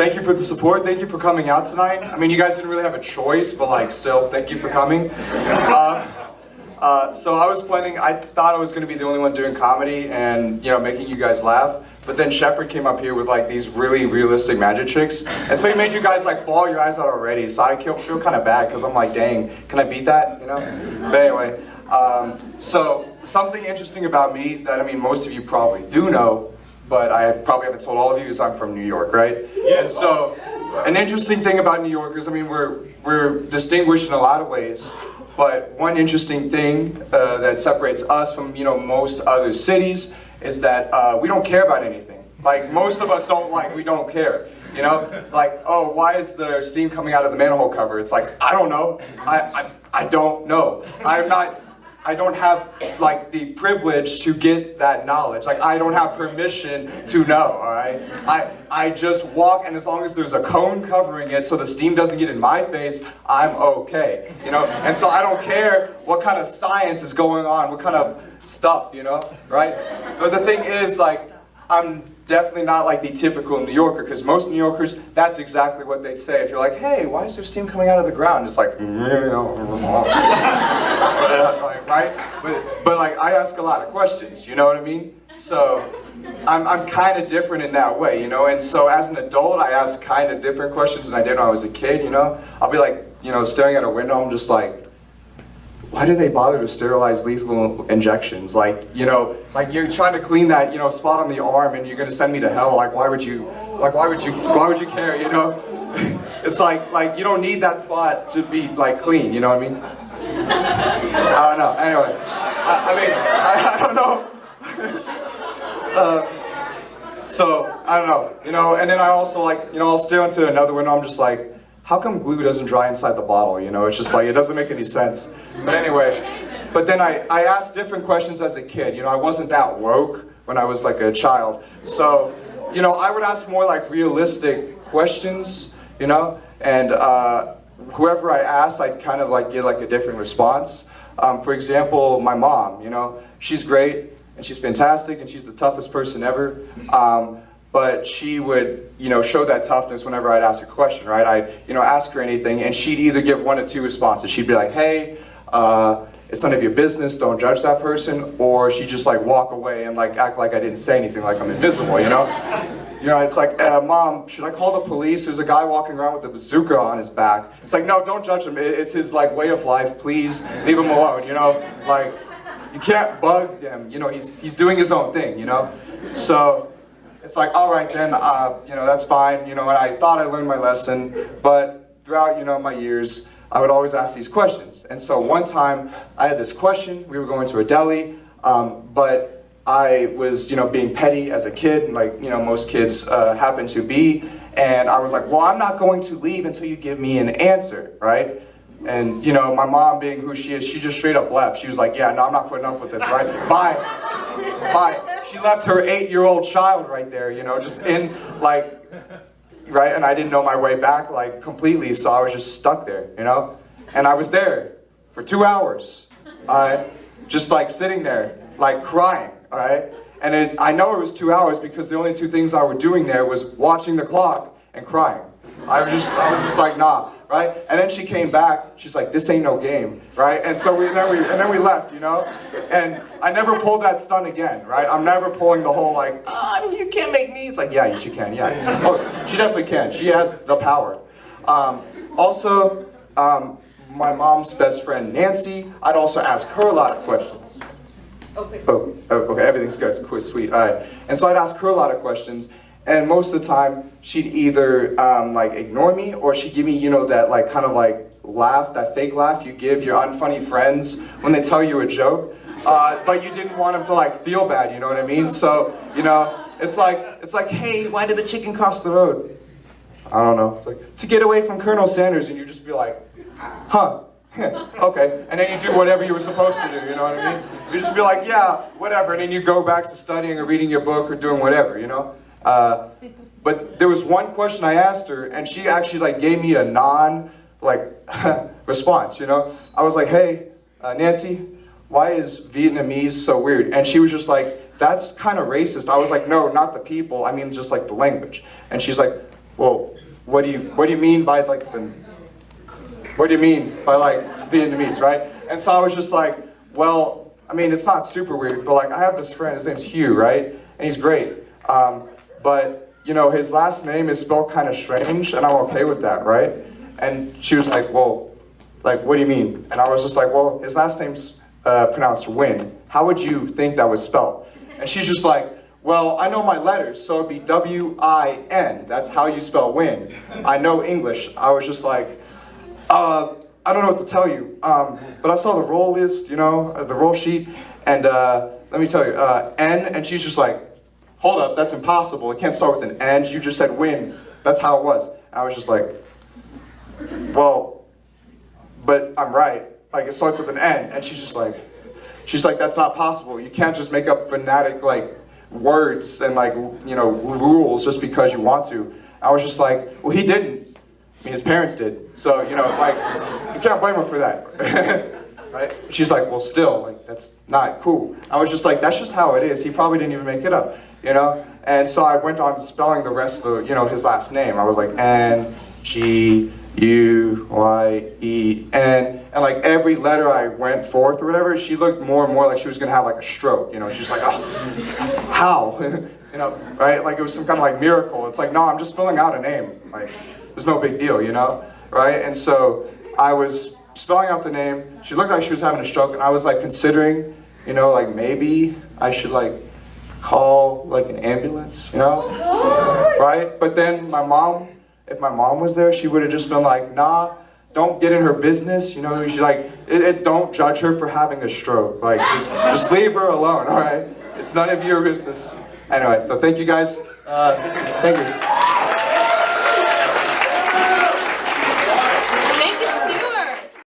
thank you for the support. Thank you for coming out tonight. I mean, you guys didn't really have a choice, but like, still, thank you for coming. So I was planning, I thought I was going to be the only one doing comedy and, you know, making you guys laugh. But then Shepard came up here with like these really realistic magic tricks. And so he made you guys like bawl your eyes out already. So I feel kind of bad because I'm like, dang, can I beat that, you know? But anyway, so something interesting about me that, I mean, most of you probably do know, but I probably haven't told all of you is I'm from New York, right? Yeah. And so an interesting thing about New Yorkers, I mean, we're distinguished in a lot of ways. But one interesting thing that separates us from, you know, most other cities is that we don't care about anything. Like, most of us we don't care. You know? Like, oh, why is there steam coming out of the manhole cover? It's like, I don't know. I don't know. I don't have, like, the privilege to get that knowledge. Like, I don't have permission to know, all right? I just walk, and as long as there's a cone covering it so the steam doesn't get in my face, I'm okay, you know? And so I don't care what kind of science is going on, what kind of stuff, you know, right? But the thing is, like, I'm definitely not like the typical New Yorker, because most New Yorkers, that's exactly what they'd say. If you're like, hey, why is there steam coming out of the ground? It's like, right? But like, I ask a lot of questions, you know what I mean? So I'm kind of different in that way, you know? And so as an adult, I ask kind of different questions than I did when I was a kid, you know? I'll be like, you know, staring at a window, I'm just like, why do they bother to sterilize lethal injections? Like, you know, like you're trying to clean that, you know, spot on the arm and you're gonna send me to hell. Like, why would you care, you know? It's like you don't need that spot to be like clean, you know what I mean? I don't know, anyway. I don't know. So, I don't know, you know, and then I also like, you know, I'll stare into another window, I'm just like, how come glue doesn't dry inside the bottle, you know? It's just like, it doesn't make any sense. But anyway, but then I asked different questions as a kid, you know, I wasn't that woke when I was like a child. So, you know, I would ask more like realistic questions, you know? And whoever I asked, I'd kind of like get like a different response. For example, my mom, you know, she's great and she's fantastic and she's the toughest person ever. But she would, you know, show that toughness whenever I'd ask a question, right? I'd, you know, ask her anything, and she'd either give one of two responses. She'd be like, hey, it's none of your business, don't judge that person, or she'd just like walk away and like act like I didn't say anything, like I'm invisible, you know? You know, it's like, Mom, should I call the police? There's a guy walking around with a bazooka on his back. It's like, no, don't judge him. It's his like way of life. Please leave him alone, you know? Like, you can't bug him, you know, he's doing his own thing, you know? So it's like, all right then, you know, that's fine, you know, and I thought I learned my lesson, but throughout, you know, my years, I would always ask these questions. And so one time, I had this question, we were going to a deli, but I was, you know, being petty as a kid, like, you know, most kids happen to be, and I was like, well, I'm not going to leave until you give me an answer, right? And, you know, my mom being who she is, she just straight up left. She was like, yeah, no, I'm not putting up with this, right? Bye. Bye. She left her 8-year-old child right there, you know, just in, like, right? And I didn't know my way back, like, completely, so I was just stuck there, you know? And I was there for 2 hours, just, like, sitting there, like, crying, all right? And I know it was 2 hours because the only two things I were doing there was watching the clock and crying. I was just like, nah, right? And then she came back, she's like, this ain't no game, right? And so then we left, you know? And I never pulled that stunt again, right? I'm never pulling the whole like, you can't make me. It's like, yeah, she can, yeah. Oh, she definitely can. She has the power. Also, my mom's best friend, Nancy, I'd also ask her a lot of questions. Okay. Oh, okay, everything's good, cool, sweet, all right. And so I'd ask her a lot of questions, and most of the time, she'd either like ignore me, or she'd give me, you know, that like kind of like laugh, that fake laugh you give your unfunny friends when they tell you a joke, but you didn't want them to like feel bad, you know what I mean? So, you know, it's like, hey, why did the chicken cross the road? I don't know. It's like, to get away from Colonel Sanders, and you just be like, huh. Okay, and then you do whatever you were supposed to do, you know what I mean? You just be like, yeah, whatever, and then you go back to studying or reading your book or doing whatever, you know? But there was one question I asked her, and she actually like gave me a response, you know? I was like, hey, Nancy, why is Vietnamese so weird? And she was just like, that's kind of racist. I was like, no, not the people, I mean just like the language. And she's like, well, what do you mean by like Vietnamese, right? And so I was just like, well, I mean, it's not super weird, but like I have this friend, his name's Hugh, right? And he's great. But you know, his last name is spelled kind of strange, and I'm okay with that, right? And she was like, well, like, what do you mean? And I was just like, well, his last name's pronounced Win. How would you think that was spelled? And she's just like, well, I know my letters, so it'd be W-I-N. That's how you spell win. I know English. I was just like, I don't know what to tell you. But I saw the roll list, you know, the roll sheet, and let me tell you, N, and she's just like, hold up, that's impossible. It can't start with an N. You just said win. That's how it was. And I was just like, well, but I'm right. Like, it starts with an N. And she's like, that's not possible. You can't just make up phonetic, like, words and, like, you know, rules just because you want to. I was just like, well, he didn't. I mean, his parents did. So, you know, like, you can't blame him for that. Right? She's like, well, still, like, that's not cool. I was just like, that's just how it is. He probably didn't even make it up, you know? And so I went on spelling the rest of, you know, his last name. I was like, N-G-U-Y-E-N. And like every letter I went forth or whatever, she looked more and more like she was gonna have like a stroke, you know? She's like, oh, how? You know, right? Like it was some kind of like miracle. It's like, no, I'm just filling out a name. Like, there's no big deal, you know? Right? And so I was spelling out the name. She looked like she was having a stroke, and I was like considering, you know, like maybe I should like call like an ambulance, you know? Right? But then my mom, if my mom was there, she would have just been like, nah, don't get in her business, you know? She's like, don't judge her for having a stroke. Like, just leave her alone, all right? It's none of your business. Anyway, so thank you guys. Thank you.